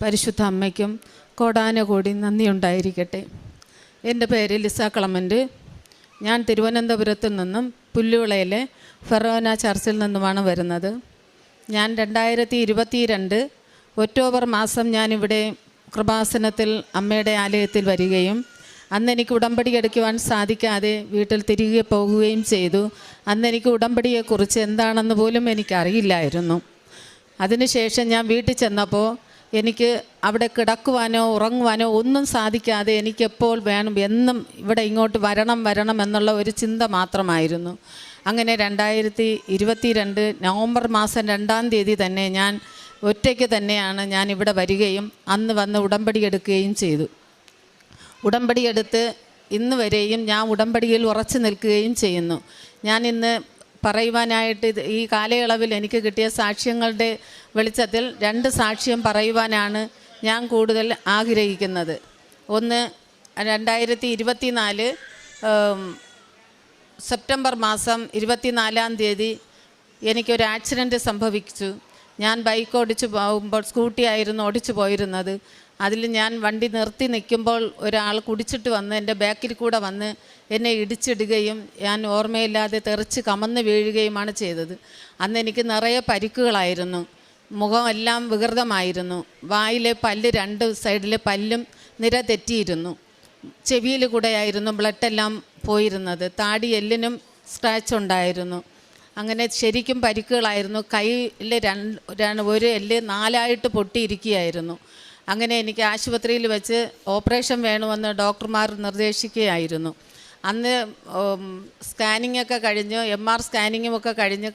പരിശുദ്ധ അമ്മയ്ക്കും കോടാനുകോടി നന്ദിയുണ്ടായിരിക്കട്ടെ. എൻ്റെ പേര് ലിസ ക്ലമൻ്റ്. ഞാൻ തിരുവനന്തപുരത്തു നിന്നും പുല്ലുവിളയിലെ ഫെറോന ചർച്ചിൽ നിന്നുമാണ് വരുന്നത്. ഞാൻ 2022 ഒക്ടോബർ മാസം ഞാനിവിടെ കൃപാസനത്തിൽ അമ്മയുടെ ആലയത്തിൽ വരികയും അന്ന് എനിക്ക് ഉടമ്പടി എടുക്കുവാൻ സാധിക്കാതെ വീട്ടിൽ തിരികെ പോകുകയും ചെയ്തു. അന്ന് എനിക്ക് ഉടമ്പടിയെക്കുറിച്ച് എന്താണെന്ന് പോലും എനിക്കറിയില്ലായിരുന്നു. അതിനുശേഷം ഞാൻ വീട്ടിൽ ചെന്നപ്പോൾ എനിക്ക് അവിടെ കിടക്കുവാനോ ഉറങ്ങുവാനോ ഒന്നും സാധിക്കാതെ എനിക്കെപ്പോൾ വേണം എന്നും ഇവിടെ ഇങ്ങോട്ട് വരണം എന്നുള്ള ഒരു ചിന്ത മാത്രമായിരുന്നു. അങ്ങനെ 2022 നവംബർ മാസം 2-ാം തീയതി തന്നെ ഞാൻ ഒറ്റയ്ക്ക് തന്നെയാണ് ഞാൻ ഇവിടെ വരികയും അന്ന് വന്ന് ഉടമ്പടി എടുക്കുകയും ചെയ്തു. ഉടമ്പടി എടുത്ത് ഇന്ന് വരെയും ഞാൻ ഉടമ്പടിയിൽ ഉറച്ചു നിൽക്കുകയും ചെയ്യുന്നു. ഞാൻ ഇന്ന് പറയുവാനായിട്ട് ഈ കാലയളവിൽ എനിക്ക് കിട്ടിയ സാക്ഷ്യങ്ങളുടെ വെളിച്ചത്തിൽ 2 സാക്ഷ്യം പറയുവാനാണ് ഞാൻ കൂടുതൽ ആഗ്രഹിക്കുന്നത്. ഒന്ന്, 2024 സെപ്റ്റംബർ മാസം 24-ാം തീയതി എനിക്കൊരു ആക്സിഡൻറ്റ് സംഭവിച്ചു. ഞാൻ ബൈക്ക് ഓടിച്ചു പോകുമ്പോൾ സ്കൂട്ടി ആയിരുന്നു ഓടിച്ചു പോയിരുന്നത്. അതിൽ ഞാൻ വണ്ടി നിർത്തി നിൽക്കുമ്പോൾ ഒരാൾ കുടിച്ചിട്ട് വന്ന് എൻ്റെ ബാക്കിൽ കൂടെ വന്ന് എന്നെ ഇടിച്ചിടുകയും ഞാൻ ഓർമ്മയില്ലാതെ തെറിച്ച് കമന്ന് വീഴുകയുമാണ് ചെയ്തത്. അന്ന് എനിക്ക് നിറയെ പരിക്കുകളായിരുന്നു. മുഖം എല്ലാം വികൃതമായിരുന്നു. വായിലെ പല്ല് 2 സൈഡിലെ പല്ലും നിര തെറ്റിയിരുന്നു. ചെവിയിൽ കൂടെയായിരുന്നു ബ്ലഡെല്ലാം പോയിരുന്നത്. താടി എല്ലിനും സ്ക്രാച്ച് ഉണ്ടായിരുന്നു. അങ്ങനെ ശരിക്കും പരിക്കുകളായിരുന്നു. കയ്യിലെ ഒരു എല്ല് 4ആയിട്ട് പൊട്ടിയിരിക്കുകയായിരുന്നു. അങ്ങനെ എനിക്ക് ആശുപത്രിയിൽ വെച്ച് ഓപ്പറേഷൻ വേണമെന്ന് ഡോക്ടർമാർ നിർദ്ദേശിക്കുകയായിരുന്നു. അന്ന് സ്കാനിങ് ഒക്കെ കഴിഞ്ഞ് MR സ്കാനിങ്ങുമൊക്കെ കഴിഞ്ഞ്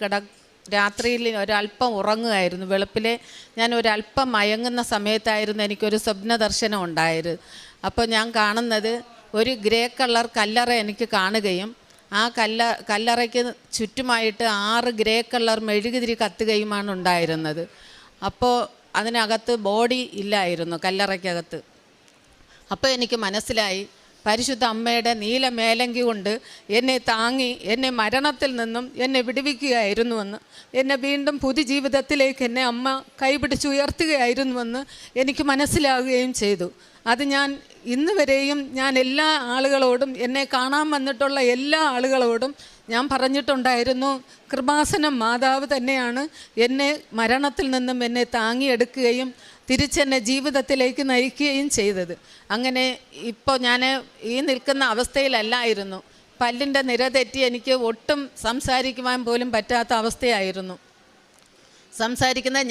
രാത്രിയിൽ ഒരല്പം ഉറങ്ങുകയായിരുന്നു. വെളുപ്പിലെ ഞാൻ ഒരല്പം മയങ്ങുന്ന സമയത്തായിരുന്നു എനിക്കൊരു സ്വപ്ന ദർശനം ഉണ്ടായത്. അപ്പോൾ ഞാൻ കാണുന്നത് ഒരു ഗ്രേ കളർ കല്ലറ എനിക്ക് കാണുകയും ആ കല്ലറയ്ക്ക് ചുറ്റുമായിട്ട് 6 ഗ്രേ കളർ മെഴുകുതിരി കത്തുകയുമാണ് ഉണ്ടായിരുന്നത്. അപ്പോൾ അതിനകത്ത് ബോഡി ഇല്ലായിരുന്നു, കല്ലറയ്ക്കകത്ത്. അപ്പോൾ എനിക്ക് മനസ്സിലായി, പരിശുദ്ധ അമ്മയുടെ നീല മേലങ്കി കൊണ്ട് എന്നെ താങ്ങി എന്നെ മരണത്തിൽ നിന്നും എന്നെ വിടുവിക്കുകയായിരുന്നുവെന്ന്, എന്നെ വീണ്ടും പുതുജീവിതത്തിലേക്ക് എന്നെ അമ്മ കൈപിടിച്ചുയർത്തുകയായിരുന്നുവെന്ന് എനിക്ക് മനസ്സിലാവുകയും ചെയ്തു. അത് ഞാൻ ഇന്ന് വരെയും ഞാൻ എല്ലാ ആളുകളോടും, എന്നെ കാണാൻ വന്നിട്ടുള്ള എല്ലാ ആളുകളോടും ഞാൻ പറഞ്ഞിട്ടുണ്ടായിരുന്നു, കൃപാസനം മാതാവ് തന്നെയാണ് എന്നെ മരണത്തിൽ നിന്നും എന്നെ താങ്ങിയെടുക്കുകയും തിരിച്ചെന്നെ ജീവിതത്തിലേക്ക് നയിക്കുകയും ചെയ്തത്. അങ്ങനെ ഇപ്പോൾ ഞാൻ ഈ നിൽക്കുന്ന അവസ്ഥയിലല്ലായിരുന്നു. പല്ലിൻ്റെ നിര തെറ്റി എനിക്ക് ഒട്ടും സംസാരിക്കുവാൻ പോലും പറ്റാത്ത അവസ്ഥയായിരുന്നു.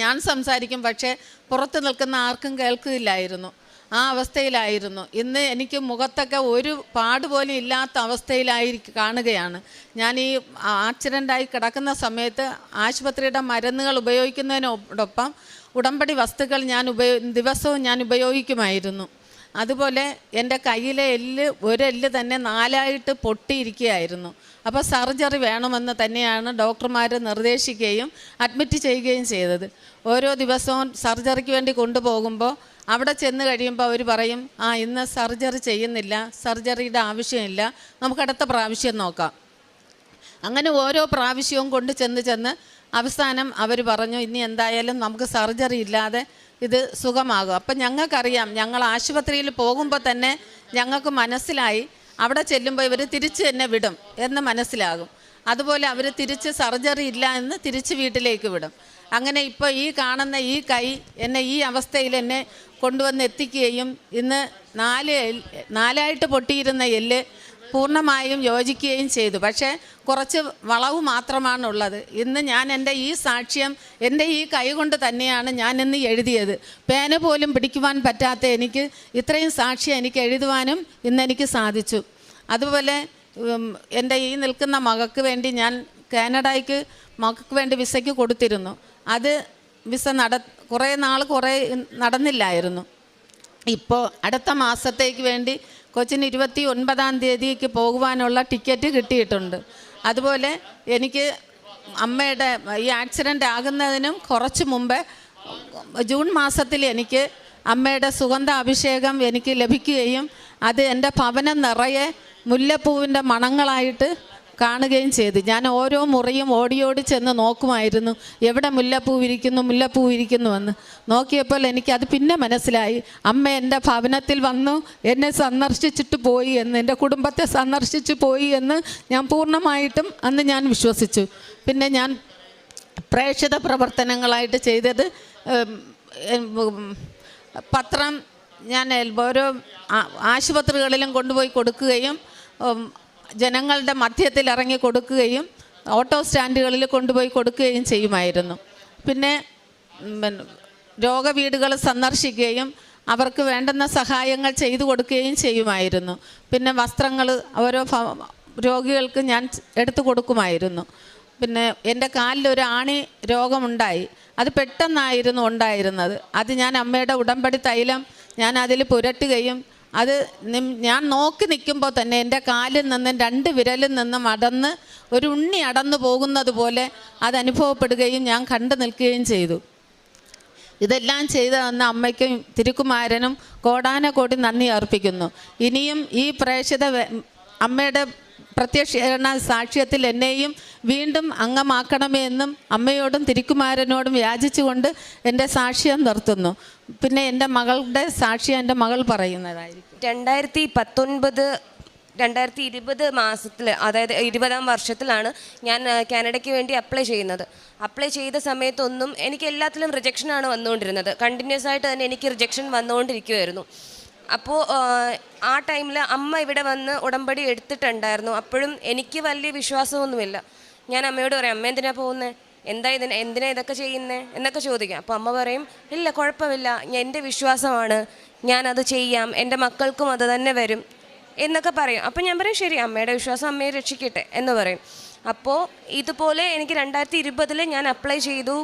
ഞാൻ സംസാരിക്കും, പക്ഷേ പുറത്ത് നിൽക്കുന്ന ആർക്കും കേൾക്കില്ലായിരുന്നു. ആ അവസ്ഥയിലായിരുന്നു. ഇന്ന് എനിക്ക് മുഖത്തൊക്കെ ഒരു പാടുപോലും ഇല്ലാത്ത കാണുകയാണ്. ഞാൻ ഈ ആക്സിഡൻ്റായി കിടക്കുന്ന സമയത്ത് ആശുപത്രിയുടെ മരുന്നുകൾ ഉപയോഗിക്കുന്നതിനോടൊപ്പം ഉടമ്പടി വസ്തുക്കൾ ദിവസവും ഞാൻ ഉപയോഗിക്കുമായിരുന്നു. അതുപോലെ എൻ്റെ കയ്യിലെ ഒരു എല്ല് തന്നെ 4ആയിട്ട് പൊട്ടിയിരിക്കുകയായിരുന്നു. അപ്പോൾ സർജറി വേണമെന്ന് തന്നെയാണ് ഡോക്ടർമാർ നിർദ്ദേശിക്കുകയും അഡ്മിറ്റ് ചെയ്യുകയും ചെയ്തത്. ഓരോ ദിവസവും സർജറിക്ക് വേണ്ടി കൊണ്ടുപോകുമ്പോൾ അവിടെ ചെന്ന് കഴിയുമ്പോൾ അവർ പറയും, ഇന്ന് സർജറി ചെയ്യുന്നില്ല, സർജറിയുടെ ആവശ്യമില്ല, നമുക്ക് അടുത്ത പ്രാവശ്യം നോക്കാം. അങ്ങനെ ഓരോ പ്രാവശ്യവും കൊണ്ട് ചെന്ന് അവസാനം അവർ പറഞ്ഞു, ഇനി എന്തായാലും നമുക്ക് സർജറി ഇല്ലാതെ ഇത് സുഖമാകും. അപ്പം ഞങ്ങൾക്കറിയാം, ഞങ്ങൾ ആശുപത്രിയിൽ പോകുമ്പോൾ തന്നെ ഞങ്ങൾക്ക് മനസ്സിലായി, അവിടെ ചെല്ലുമ്പോൾ ഇവർ തിരിച്ച് എന്നെ വിടും എന്ന് മനസ്സിലാകും. അതുപോലെ അവർ തിരിച്ച് സർജറി ഇല്ല എന്ന് തിരിച്ച് വീട്ടിലേക്ക് വിടും. അങ്ങനെ ഇപ്പോൾ ഈ കാണുന്ന ഈ കൈ എന്നെ ഈ അവസ്ഥയിൽ എന്നെ കൊണ്ടുവന്ന് എത്തിക്കുകയും ഇന്ന് 4ആയിട്ട് പൊട്ടിയിരുന്ന എല്ല് പൂർണ്ണമായും യോജിക്കുകയും ചെയ്തു. പക്ഷേ കുറച്ച് വളവ് മാത്രമാണുള്ളത്. ഇന്ന് ഞാൻ എൻ്റെ ഈ സാക്ഷ്യം എൻ്റെ ഈ കൈ കൊണ്ട് തന്നെയാണ് ഞാൻ ഇന്ന് എഴുതിയത്. പേന പോലും പിടിക്കുവാൻ പറ്റാത്ത എനിക്ക് ഇത്രയും സാക്ഷ്യം എനിക്ക് എഴുതുവാനും ഇന്നെനിക്ക് സാധിച്ചു. അതുപോലെ എൻ്റെ ഈ നിൽക്കുന്ന മകൾക്ക് വേണ്ടി ഞാൻ കാനഡയ്ക്ക് മകൾക്ക് വേണ്ടി വിസയ്ക്ക് കൊടുത്തിരുന്നു. അത് വിസ കുറേ നടന്നില്ലായിരുന്നു. ഇപ്പോൾ അടുത്ത മാസത്തേക്ക് വേണ്ടി കൊച്ചിന് 29-ാം തീയതിക്ക് പോകുവാനുള്ള ടിക്കറ്റ് കിട്ടിയിട്ടുണ്ട്. അതുപോലെ എനിക്ക് അമ്മയുടെ ഈ ആക്സിഡൻ്റ് ആകുന്നതിനും കുറച്ച് മുമ്പേ ജൂൺ മാസത്തിൽ എനിക്ക് അമ്മയുടെ സുഗന്ധ അഭിഷേകം എനിക്ക് ലഭിക്കുകയും അത് എൻ്റെ ഭവനം നിറയെ മുല്ലപ്പൂവിൻ്റെ മണങ്ങളായിട്ട് കാണുകയും ചെയ്തു. ഞാൻ ഓരോ മുറിയും ഓടി ചെന്ന് നോക്കുമായിരുന്നു, എവിടെ മുല്ലപ്പൂ വിരിക്കുന്നു എന്ന്. നോക്കിയപ്പോൾ എനിക്കത് പിന്നെ മനസ്സിലായി, അമ്മ എൻ്റെ ഭവനത്തിൽ വന്നു എന്നെ സന്ദർശിച്ചിട്ട് പോയി എന്ന്, എൻ്റെ കുടുംബത്തെ സന്ദർശിച്ചു പോയി എന്ന് ഞാൻ പൂർണ്ണമായിട്ടും അന്ന് ഞാൻ വിശ്വസിച്ചു. പിന്നെ ഞാൻ പ്രേക്ഷിത പ്രവർത്തനങ്ങളായിട്ട് ചെയ്തത്, പത്രം ഞാൻ ഓരോ ആശുപത്രികളിലും കൊണ്ടുപോയി കൊടുക്കുകയും ജനങ്ങളുടെ മധ്യത്തിൽ ഇറങ്ങി കൊടുക്കുകയും ഓട്ടോ സ്റ്റാൻഡുകളിൽ കൊണ്ടുപോയി കൊടുക്കുകയും ചെയ്യുമായിരുന്നു. പിന്നെ രോഗവീടുകൾ സന്ദർശിക്കുകയും അവർക്ക് വേണ്ടുന്ന സഹായങ്ങൾ ചെയ്തു കൊടുക്കുകയും ചെയ്യുമായിരുന്നു. പിന്നെ വസ്ത്രങ്ങൾ ഓരോ രോഗികൾക്ക് ഞാൻ എടുത്തു കൊടുക്കുമായിരുന്നു. പിന്നെ എൻ്റെ കാലിലൊരു ആണി രോഗമുണ്ടായി, അത് പെട്ടെന്നായിരുന്നു ഉണ്ടായിരുന്നത്. അത് ഞാൻ അമ്മയുടെ ഉടമ്പടി തൈലം ഞാൻ അതിൽ പുരട്ടുകയും അത് ഞാൻ നോക്കി നിൽക്കുമ്പോൾ തന്നെ എൻ്റെ കാലിൽ നിന്നും 2 വിരലിൽ നിന്നും ഒരു ഉണ്ണി അടന്നു പോകുന്നത് പോലെ അത് അനുഭവപ്പെടുകയും ഞാൻ കണ്ടു നിൽക്കുകയും ചെയ്തു. ഇതെല്ലാം ചെയ്തു തന്ന അമ്മയ്ക്കും തിരുക്കുമാരനും കോടാനകോടി നന്ദി അർപ്പിക്കുന്നു. ഇനിയും ഈ പ്രേക്ഷിത അമ്മയുടെ പ്രത്യക്ഷീകരണ സാക്ഷ്യത്തിൽ എന്നെയും വീണ്ടും അംഗമാക്കണമേ എന്നും അമ്മയോടും തിരുക്കുമാരനോടും യാചിച്ചുകൊണ്ട് എൻ്റെ സാക്ഷ്യം നിർത്തുന്നു. പിന്നെ എൻ്റെ മകളുടെ സാക്ഷ്യം എൻ്റെ മകൾ പറയുന്നതായിരിക്കും. 2019-2020 മാസത്തിൽ, അതായത് 20-ാം വർഷത്തിലാണ് ഞാൻ കാനഡയ്ക്ക് വേണ്ടി അപ്ലൈ ചെയ്യുന്നത്. അപ്ലൈ ചെയ്ത സമയത്തൊന്നും എനിക്ക് എല്ലാത്തിലും റിജക്ഷനാണ് വന്നുകൊണ്ടിരുന്നത്. കണ്ടിന്യൂസ് ആയിട്ട് തന്നെ എനിക്ക് റിജക്ഷൻ വന്നുകൊണ്ടിരിക്കുമായിരുന്നു. അപ്പോൾ ആ ടൈമിൽ അമ്മ ഇവിടെ വന്ന് ഉടമ്പടി എടുത്തിട്ടുണ്ടായിരുന്നു. അപ്പോഴും എനിക്ക് വലിയ വിശ്വാസമൊന്നുമില്ല. ഞാൻ അമ്മയോട് പറയും, അമ്മ എന്തിനാ പോകുന്നത്, എന്തിനാ ഇതൊക്കെ ചെയ്യുന്നത് എന്നൊക്കെ ചോദിക്കാം. അപ്പോൾ അമ്മ പറയും, ഇല്ല കുഴപ്പമില്ല, എൻ്റെ വിശ്വാസമാണ്, ഞാനത് ചെയ്യാം, എൻ്റെ മക്കൾക്കും അത് തന്നെ വരും എന്നൊക്കെ പറയും. അപ്പോൾ ഞാൻ പറയും, ശരി, അമ്മയുടെ വിശ്വാസം അമ്മയെ രക്ഷിക്കട്ടെ എന്ന് പറയും. അപ്പോൾ ഇതുപോലെ എനിക്ക് 2020 ഞാൻ അപ്ലൈ ചെയ്തു.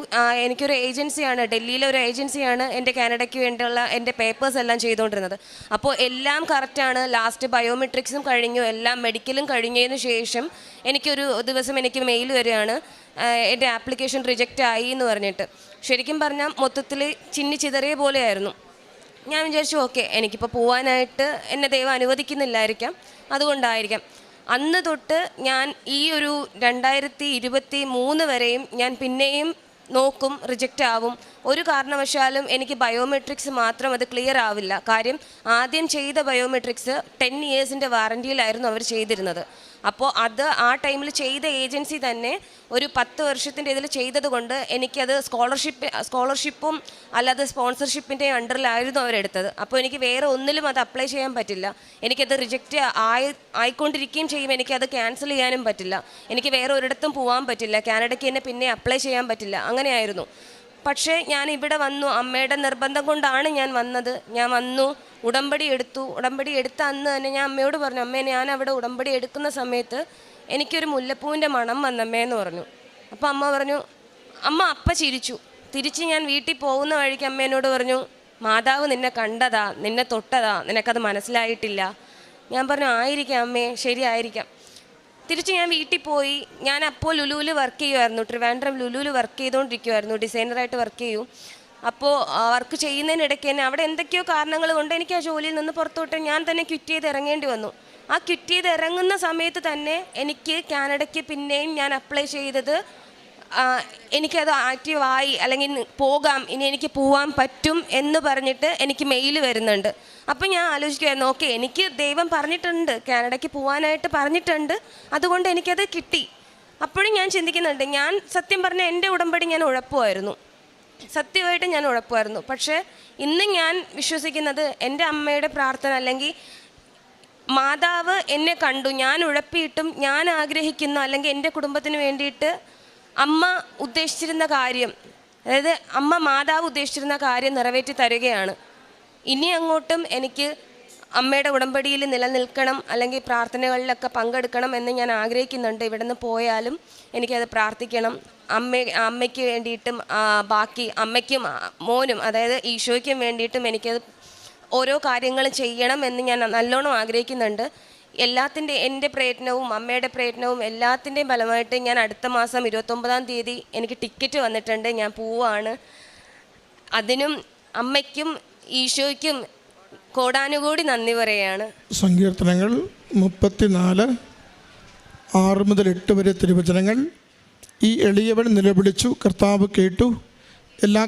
എനിക്കൊരു ഏജൻസിയാണ്, ഡൽഹിയിലെ ഒരു ഏജൻസിയാണ് എൻ്റെ കാനഡയ്ക്ക് വേണ്ടിയുള്ള എൻ്റെ പേപ്പേഴ്സ് എല്ലാം ചെയ്തുകൊണ്ടിരുന്നത്. അപ്പോൾ എല്ലാം കറക്റ്റാണ്. ലാസ്റ്റ് ബയോമെട്രിക്സും കഴിഞ്ഞു, എല്ലാം മെഡിക്കലും കഴിഞ്ഞതിന് ശേഷം എനിക്കൊരു ദിവസം എനിക്ക് മെയിൽ വരികയാണ്, എൻ്റെ ആപ്ലിക്കേഷൻ റിജക്റ്റ് ആയി എന്ന് പറഞ്ഞിട്ട്. ശരിക്കും പറഞ്ഞാൽ മൊത്തത്തിൽ ചിന്നിച്ചിതറിയ പോലെയായിരുന്നു. ഞാൻ വിചാരിച്ചു, ഓക്കെ, എനിക്കിപ്പോൾ പോകാനായിട്ട് എന്നെ ദൈവം അനുവദിക്കുന്നില്ലായിരിക്കാം, അതുകൊണ്ടായിരിക്കാം. അന്ന് തൊട്ട് ഞാൻ ഈ ഒരു 2023 വരെയും ഞാൻ പിന്നെയും നോക്കും, റിജക്റ്റ് ആവും. ഒരു കാരണവശാലും എനിക്ക് ബയോമെട്രിക്സ് മാത്രം അത് ക്ലിയർ ആവില്ല. കാര്യം ആദ്യം ചെയ്ത ബയോമെട്രിക്സ് 10 ഇയേഴ്സിൻ്റെ വാറൻറ്റിയിലായിരുന്നു അവർ ചെയ്തിരുന്നത്. അപ്പോൾ അത് ആ ടൈമിൽ ചെയ്ത ഏജൻസി തന്നെ ഒരു 10 വർഷത്തിൻ്റെ ഇതിൽ ചെയ്തത് കൊണ്ട് എനിക്കത് സ്കോളർഷിപ്പും അല്ലാതെ സ്പോൺസർഷിപ്പിൻ്റെ അണ്ടറിലായിരുന്നു അവരെടുത്തത്. അപ്പോൾ എനിക്ക് വേറെ ഒന്നിലും അത് അപ്ലൈ ചെയ്യാൻ പറ്റില്ല. എനിക്കത് റിജക്റ്റ് ആയിക്കൊണ്ടിരിക്കുകയും ചെയ്യും, എനിക്കത് ക്യാൻസൽ ചെയ്യാനും പറ്റില്ല, എനിക്ക് വേറെ ഒരിടത്തും പോകാൻ പറ്റില്ല, കാനഡയ്ക്ക് തന്നെ പിന്നെ അപ്ലൈ ചെയ്യാൻ പറ്റില്ല, അങ്ങനെയായിരുന്നു. പക്ഷേ ഞാൻ ഇവിടെ വന്നു, അമ്മയുടെ നിർബന്ധം കൊണ്ടാണ് ഞാൻ വന്നത്. ഞാൻ വന്നു, ഉടമ്പടി എടുത്ത അന്ന് തന്നെ ഞാൻ അമ്മയോട് പറഞ്ഞു, അമ്മേ, ഞാൻ അവിടെ ഉടമ്പടി എടുക്കുന്ന സമയത്ത് എനിക്കൊരു മുല്ലപ്പൂവിൻ്റെ മണം വന്നമ്മേന്ന് പറഞ്ഞു. അപ്പോൾ അമ്മ പറഞ്ഞു, അപ്പ ചിരിച്ചു. തിരിച്ച് ഞാൻ വീട്ടിൽ പോകുന്ന വഴിക്ക് അമ്മേനോട് പറഞ്ഞു, മാതാവ് നിന്നെ കണ്ടതാ, നിന്നെ തൊട്ടതാ, നിനക്കത് മനസ്സിലായിട്ടില്ല. ഞാൻ പറഞ്ഞു, ആയിരിക്കാം അമ്മേ, ശരിയായിരിക്കാം. തിരിച്ച് ഞാൻ വീട്ടിൽ പോയി. ഞാൻ അപ്പോൾ ലുലുവിൽ വർക്ക് ചെയ്യുമായിരുന്നു, ട്രിവാൻഡ്രം ലുലുവിൽ വർക്ക് ചെയ്തുകൊണ്ടിരിക്കുമായിരുന്നു, ഡിസൈനറായിട്ട് വർക്ക് ചെയ്യും. അപ്പോൾ വർക്ക് ചെയ്യുന്നതിനിടയ്ക്ക് തന്നെ അവിടെ എന്തൊക്കെയോ കാരണങ്ങൾ കൊണ്ട് എനിക്ക് ആ ജോലിയിൽ നിന്ന് പുറത്തോട്ട് ഞാൻ തന്നെ ക്വിറ്റ് ചെയ്ത് ഇറങ്ങേണ്ടി വന്നു. ആ ക്വിറ്റ് ചെയ്ത് ഇറങ്ങുന്ന സമയത്ത് തന്നെ എനിക്ക് കാനഡയ്ക്ക് പിന്നെയും ഞാൻ അപ്ലൈ ചെയ്തത്, എനിക്കത് ആക്റ്റീവായി, അല്ലെങ്കിൽ പോകാം, ഇനി എനിക്ക് പോകാൻ പറ്റും എന്ന് പറഞ്ഞിട്ട് എനിക്ക് മെയിൽ വരുന്നുണ്ട്. അപ്പം ഞാൻ ആലോചിക്കുമായിരുന്നു, ഓക്കെ, എനിക്ക് ദൈവം പറഞ്ഞിട്ടുണ്ട്, കാനഡയ്ക്ക് പോകാനായിട്ട് പറഞ്ഞിട്ടുണ്ട്, അതുകൊണ്ട് എനിക്കത് കിട്ടി. അപ്പോഴും ഞാൻ ചിന്തിക്കുന്നുണ്ട്, ഞാൻ സത്യം പറഞ്ഞാൽ എൻ്റെ ഉടമ്പടി ഞാൻ ഉഴപ്പുമായിരുന്നു, സത്യമായിട്ട് ഞാൻ ഉഴപ്പുമായിരുന്നു. പക്ഷേ ഇന്ന് ഞാൻ വിശ്വസിക്കുന്നത് എൻ്റെ അമ്മയുടെ പ്രാർത്ഥന, അല്ലെങ്കിൽ മാതാവ് എന്നെ കണ്ടു, ഞാൻ ഉഴപ്പിയിട്ടും ഞാൻ ആഗ്രഹിക്കുന്ന, അല്ലെങ്കിൽ എൻ്റെ കുടുംബത്തിന് വേണ്ടിയിട്ട് അമ്മ ഉദ്ദേശിച്ചിരുന്ന കാര്യം, അതായത് അമ്മ മാതാവ് ഉദ്ദേശിച്ചിരുന്ന കാര്യം നിറവേറ്റി തരികയാണ്. ഇനി അങ്ങോട്ടും എനിക്ക് അമ്മയുടെ ഉടമ്പടിയിൽ നിലനിൽക്കണം, അല്ലെങ്കിൽ പ്രാർത്ഥനകളിലൊക്കെ പങ്കെടുക്കണം എന്ന് ഞാൻ ആഗ്രഹിക്കുന്നുണ്ട്. ഇവിടെ നിന്ന് പോയാലും എനിക്കത് പ്രാർത്ഥിക്കണം. അമ്മയ്ക്ക് വേണ്ടിയിട്ടും ബാക്കി അമ്മയ്ക്കും മോനും, അതായത് ഈശോയ്ക്കും വേണ്ടിയിട്ടും എനിക്കത് ഓരോ കാര്യങ്ങൾ ചെയ്യണം എന്ന് ഞാൻ നല്ലോണം ആഗ്രഹിക്കുന്നുണ്ട്. എൻ്റെ പ്രയത്നവും അമ്മയുടെ പ്രയത്നവും എല്ലാത്തിൻ്റെയും ഫലമായിട്ട് ഞാൻ അടുത്ത മാസം 29-ാം തീയതി എനിക്ക് ടിക്കറ്റ് വന്നിട്ടുണ്ട്, ഞാൻ പോവാണ്. അതിനും അമ്മയ്ക്കും ഈശോയ്ക്കും കോടാനുകൂടി നന്ദി പറയുകയാണ്. സങ്കീർത്തനങ്ങൾ 34 6 മുതൽ 8 വരെ തിരുവചനങ്ങൾ. ഈ എളിയവൻ നിലവിളിച്ചു, കർത്താവ് കേട്ടു, എല്ലാ